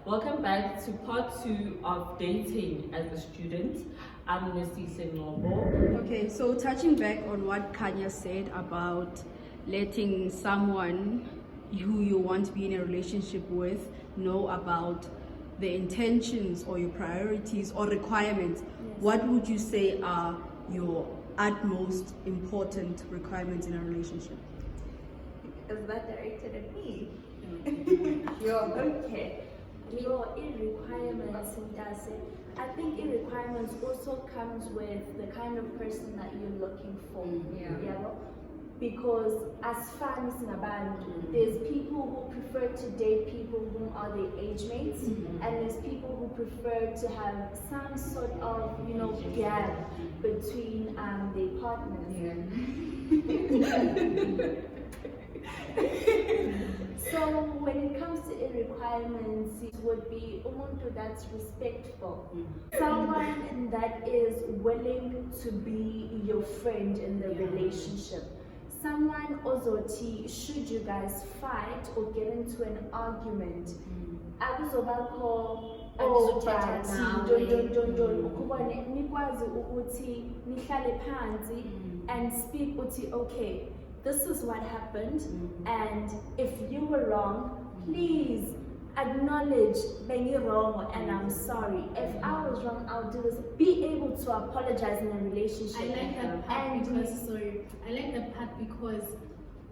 Welcome back to part 2 of dating as a student. I'm Nesise Ngobo. Okay, so touching back on what Kanya said about letting someone who you want to be in a relationship with know about the intentions or your priorities or requirements, what would you say are your utmost important requirements in a relationship? Is that directed at me? Okay. Your requirements, I think requirements also comes with the kind of person that you're looking for. Because as fans in a band, there's people who prefer to date people who are their age mates, and there's people who prefer to have some sort of, gap between their partners. So when it comes to requirements, it would be umuntu that's respectful, someone that is willing to be your friend in the relationship. Someone ozoti, should you guys fight or get into an argument, akuzobakho ukubone nikwazi ukuthi nihlale phansi and speak uthi, okay, this is what happened, and if you were wrong, please acknowledge being wrong and I'm sorry. If I was wrong, I'll do this. Be able to apologize in a relationship. I like that part because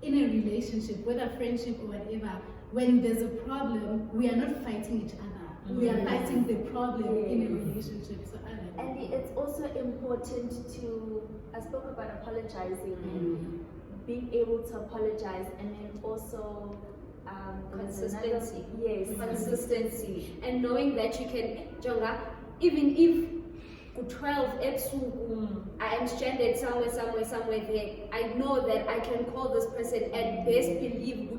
in a relationship, whether friendship or whatever, when there's a problem, we are not fighting each other. We are fighting the problem in a relationship. So I like and it's also important to, I spoke about apologizing, being able to apologize, and then also consistency. Yes, consistency, and knowing that you can, even if 12 I am stranded somewhere there, I know that I can call this person and best believe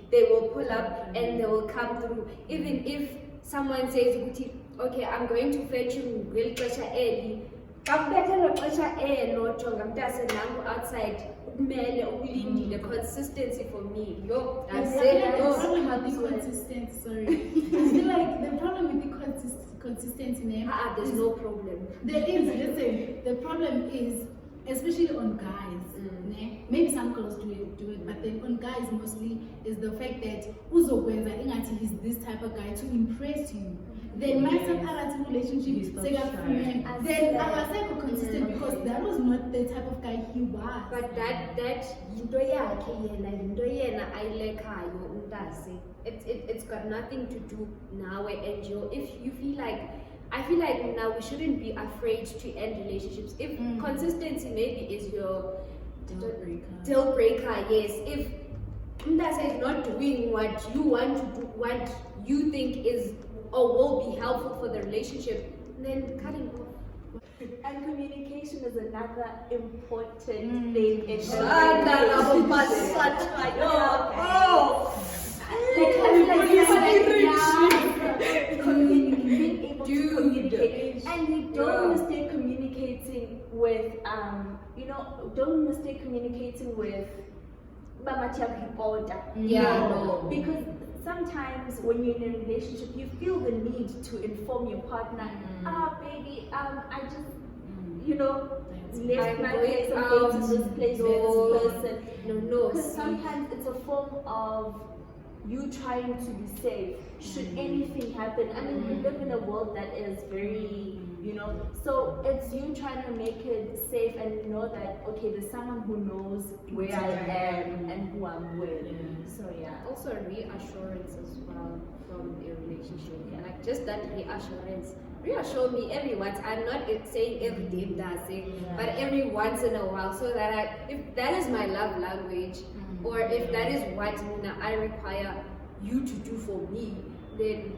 they will pull up and they will come through. Even if someone says, okay, I'm going to fetch you real pressure early, outside. The consistency for me. the problem with the consistency. Sorry, I feel like the problem with the consistency name. There's no problem. There is. Listen, the problem is, especially on guys. Maybe some girls do it, but then on guys mostly is the fact that uzokwenza ingathi is this type of guy to impress you. Then my separate relationship, then I was consistent because that was not the type of guy he was. But that into yena ayilekhayo umntase, it's got nothing to do now and you. If you feel like, I feel like now we shouldn't be afraid to end relationships. If consistency maybe is your deal breaker, yes. If umntase is not doing what you want to do, what you think is or will be helpful for the relationship, then cut him off. And communication is another important thing in being able to communicate. And you don't mistake communicating with don't mistake communicating with because sometimes when you're in a relationship, you feel the need to inform your partner, baby, I just, left my place, I'm going to this place with this person. No. Because sometimes it's a form of you trying to be safe. Should anything happen, I mean, we live in a world that is very, so it's you trying to make it safe and know that, okay, there's someone who knows where I am and who I'm with. So also reassurance as well from a relationship. Like just that reassurance. Reassure me every once. I'm not saying every day, but every once in a while, so that if that is my love language, or if that is what I require you to do for me, then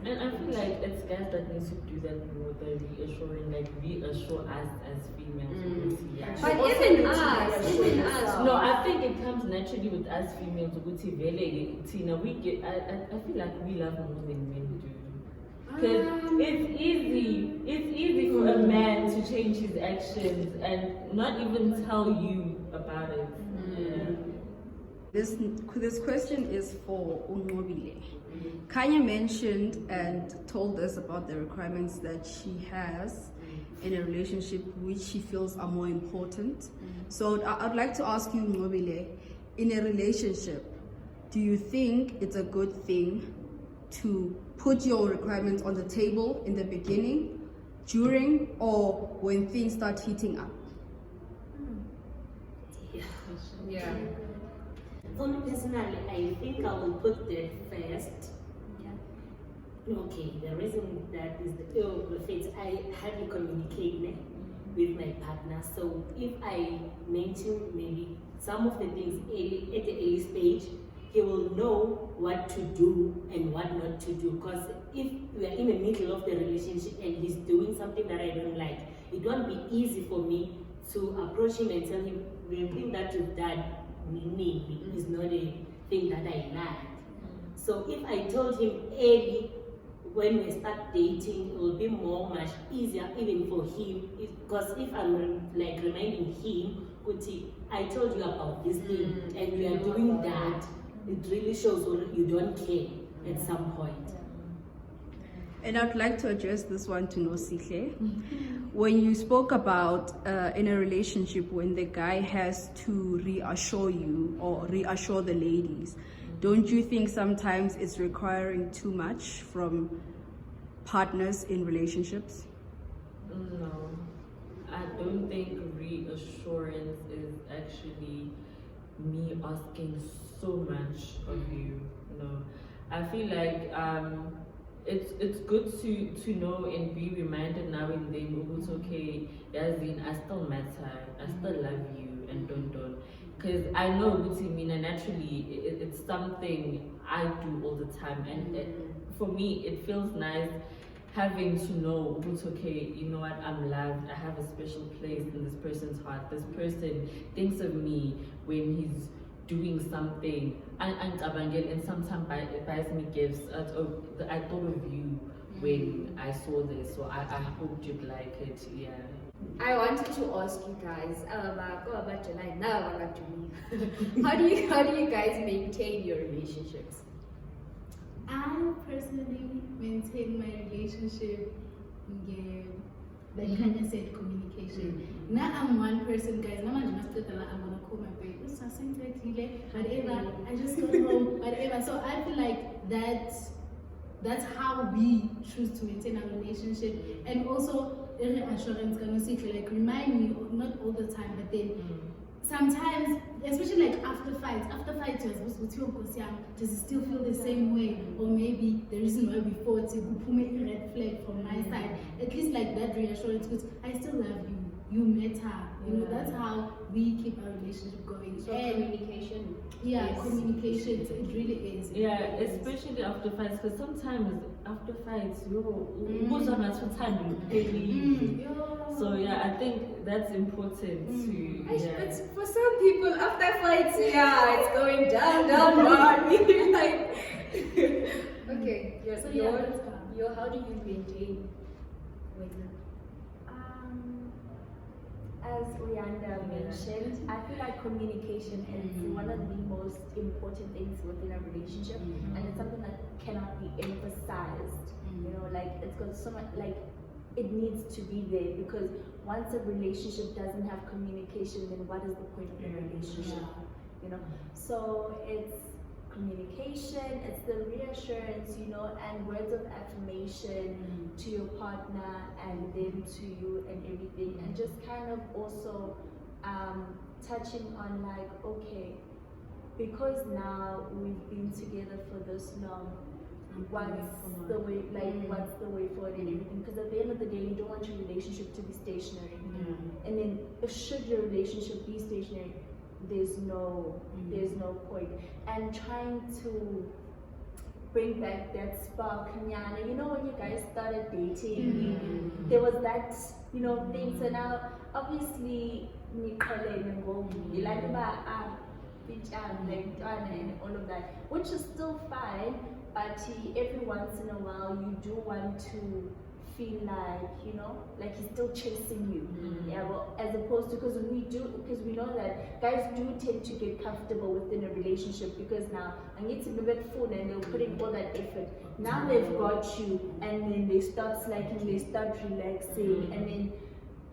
And I feel like it's guys that need to do that more, the reassuring, like reassure us as females. But even us. No, I think it comes naturally with us females. We get. I feel like we love more than men do. Because it's easy for a man to change his actions and not even tell you about it. This question is for Unmobile. Kanya mentioned and told us about the requirements that she has in a relationship which she feels are more important. So I'd like to ask you, Ngobile, in a relationship, do you think it's a good thing to put your requirements on the table in the beginning, during, or when things start heating up? Yeah. For me personally, I think I will put that first. Okay, the reason that is the fact I hardly communicate with my partner. So if I mention maybe some of the things at the early stage, he will know what to do and what not to do. Because if we are in the middle of the relationship and he's doing something that I don't like, it won't be easy for me to approach him and tell him the thing that you've done is not a thing that I like. So if I told him early when we start dating, it will be much easier even for him. Because if I'm like reminding him, Kuti, I told you about this thing and you are doing that, it really shows you don't care at some point. And I'd like to address this one to Nosihle. When you spoke about in a relationship when the guy has to reassure you or reassure the ladies, don't you think sometimes it's requiring too much from partners in relationships? No, I don't think reassurance is actually me asking so much of you. No, I feel like it's good to know and be reminded now and then. It's okay, Yazin, I still matter, I still love you, and don't. Because I know and naturally it's something I do all the time, and for me it feels nice having to know it's okay, you know what, I'm loved, I have a special place in this person's heart, this person thinks of me when he's doing something and sometimes buys me gifts. I thought of you when I saw this, so I hoped you'd like it. Yeah. I wanted to ask you guys, how do you guys maintain your relationships? I personally maintain my relationship, like Kanya said, communication. Now I'm one person, guys. Now I'm gonna call my baby. Whatever. I just go home. Whatever. So I feel like that's how we choose to maintain our relationship, and also reassurance. Like remind me, not all the time, but then. Sometimes, especially like after fights, you're supposed to does it still feel the same way? Or maybe the reason why we fought, it would put me a red flag from my side. At least like that reassurance, because I still love you, you matter. You know, that's how we keep our relationship going. So communication. Yeah, communication, it really is. Yeah, especially after fights, because sometimes after fights, so yeah, I think that's important to. But for some people, after fights, it's going down. Like, okay, so how do you maintain? As Rianda mentioned, I feel like communication is one of the most important things within a relationship, and it's something that cannot be emphasized. You know, like it's got so much, like it needs to be there, because once a relationship doesn't have communication, then what is the point of the relationship? You know, so it's communication, it's the reassurance, you know, and words of affirmation to your partner and them to you and everything, and just kind of also touching on like, okay, because now we've been together for this long, what's the way, what's the way forward and everything, because at the end of the day you don't want your relationship to be stationary, and then should your relationship be stationary, there's no point. And trying to bring back that spark, you know, when you guys started dating, there was that, you know, thing. So now obviously and all of that, which is still fine, but every once in a while you do want to feel like, you know, like he's still chasing you. Yeah, well, as opposed to, because we know that guys do tend to get comfortable within a relationship, because now I need to be with phone and they're putting all that effort. Now they've got you, and then they start slacking, they start relaxing, and then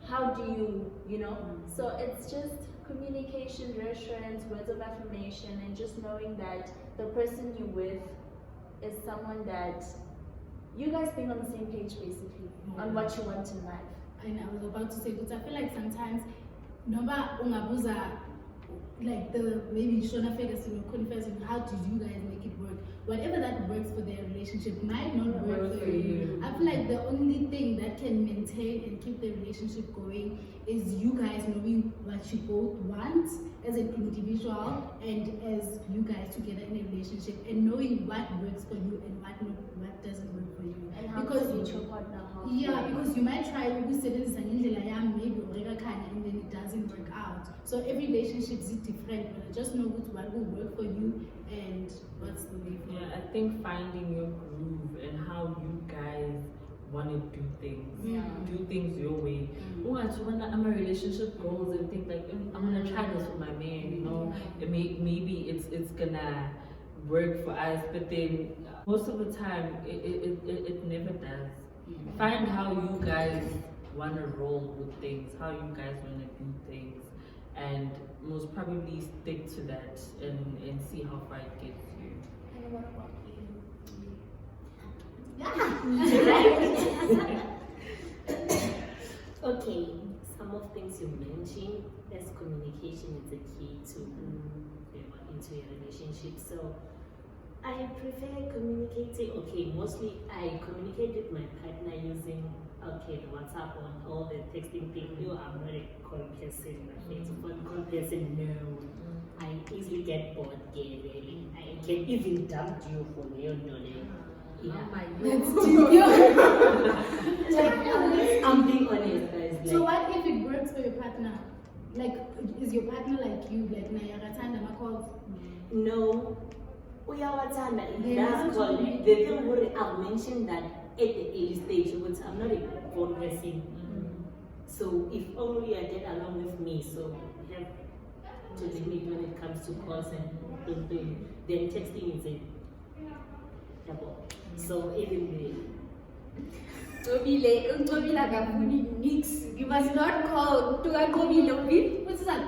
how do you know? So it's just communication, reassurance, words of affirmation, and just knowing that the person you're with is someone that you guys being on the same page, basically, on what you want in life. And I was about to say, but I feel like sometimes Noba ungabuza, like the maybe Shona Ferguson or confessing, how did you guys make it work? Whatever that works for their relationship might not work for you. I feel like the only thing that can maintain and keep the relationship going is you guys knowing what you both want as an individual and as you guys together in a relationship, and knowing what works for you and what doesn't work for you. And how because to meet your partner. because you might try maybe and then it doesn't work out. So every relationship is different, but just know what will work for you and what's the way for you. Yeah, I think finding your groove and how you guys want to do things. Do things your way. When I'm a relationship goals and think like, I'm gonna try this with my man, you know, maybe it's gonna work for us, but then most of the time it never does. Find how you guys want to roll with things, how you guys want to do things, and most probably stick to that and see how far it gets you. And what about you? Okay, some of things you mentioned as communication is a key to into a relationship. So I prefer communicating. Okay, mostly I communicate with my partner using the WhatsApp on all the texting thing. No, I'm not a call person. Call person, no. I easily get bored. Really, I can even dump you for your donate. I'm being honest, guys. So what if it works for your partner? Like, is your partner like you? Like, Nayaratanda calls? No. Uyawathanda, it does call. The thing where I've mentioned that at the early stage, but I'm not a phone person. So if only you get along with me, so you have to limit when it comes to calls and then texting is a double. So even You must not call to a Kobi. What's that?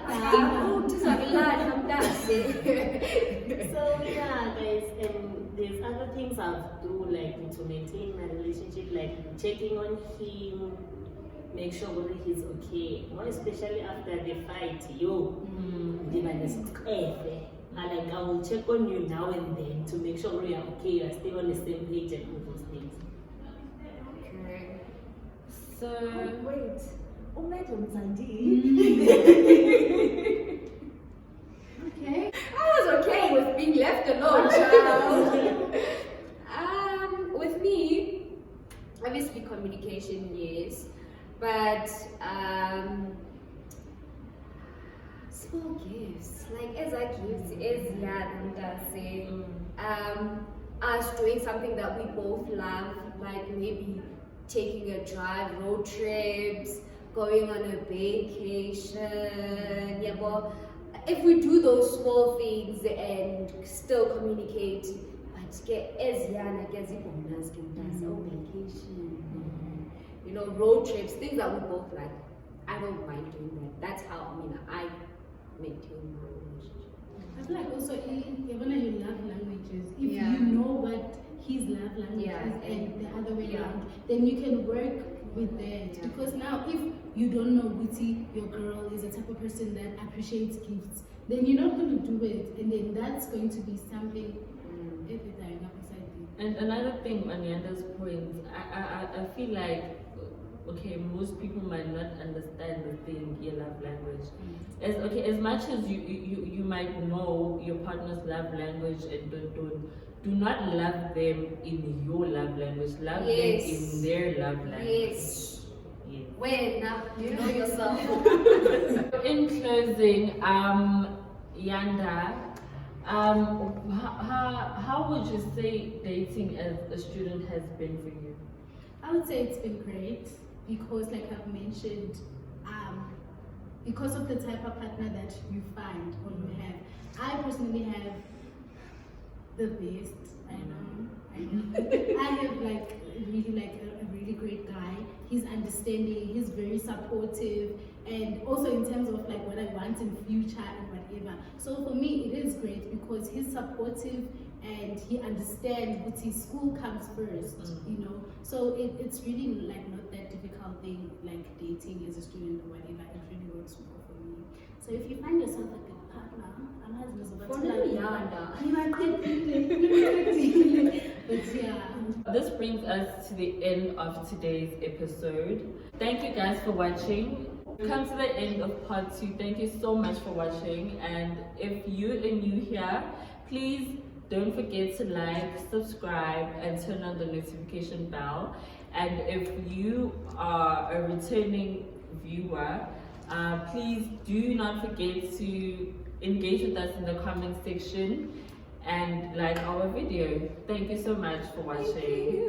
So yeah, guys, and there's other things I've do like to maintain my relationship, like checking on him, make sure whether he's okay. More especially after the fight, like I will check on you now and then to make sure you're okay, you're still on the same page and all those things. Okay. So Wait. Oh, Madam Zandi. Okay. I was okay with being left alone, child. With me, obviously communication, yes, but small gifts, like as I gifts, as Yadanda say, us doing something that we both love, like maybe taking a drive, road trips, going on a vacation, yeah, but if we do those small things and still communicate, but get as Yana gets it on us, vacation, you know, road trips, things that we both like. I don't mind doing that. That's how I maintain my relationship. I feel like also even your love languages, if you know what his love language is and the other way around, then you can work with that. Yeah. Because now if you don't know Witty, your girl is the type of person that appreciates gifts, then you're not going to do it, and then that's going to be something everything upside down. And another thing on Yanda's point, I feel like most people might not understand the thing, your love language. As much as you might know your partner's love language and do not love them in your love language. Love them in their love language. Yes. When now you know yourself. In closing, Yanda, how would you say dating as a student has been for you? I would say it's been great because, like I've mentioned, because of the type of partner that you find or you have. I personally have the best. I know. I have like a really great guy. He's understanding. He's very supportive, and also in terms of like what I want in future and whatever. So for me, it is great because he's supportive and he understands that his school comes first, you know. So it's really like not that difficult thing like dating as a student or whatever. It really works well for me. So if you find yourself a good partner, I'm having but yeah. This brings us to the end of today's episode. Thank you guys for watching. We've come to the end of part 2. Thank you so much for watching. And if you are new here, please don't forget to like, subscribe, and turn on the notification bell. And if you are a returning viewer, please do not forget to engage with us in the comment section and like our video. Thank you so much for watching.